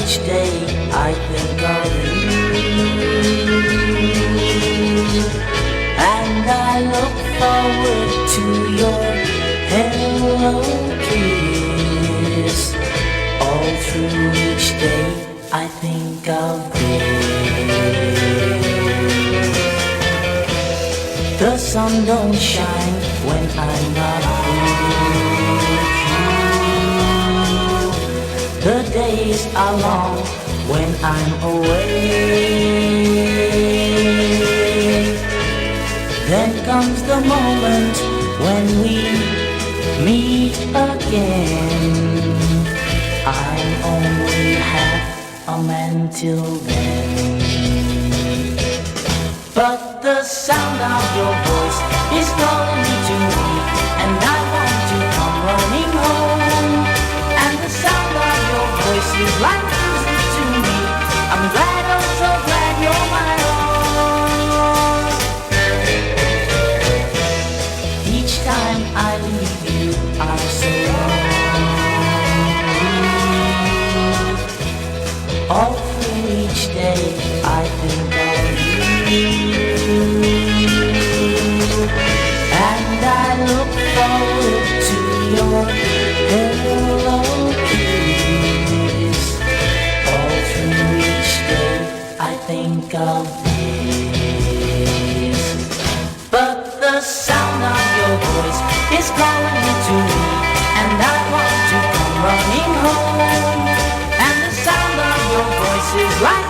each day I think of you, and I look forward to your hello kiss. All through each day I think of this. The sun don't shine when I'm not with you. The days are long when I'm away. Then comes the moment when we meet again. I'm only half a man till then. But the sound of your voice is calling me to me, and I want to come running home. And the sound of your voice is like music to me. I'm glad, oh so glad you're my own. Each time I leave you, I'm so lonely. All through each day, I think of you, and I look forward to your hello kiss. All through each day, I think of this. But the sound of your voice is calling me to me, and I want to come running home. And the sound of your voice is like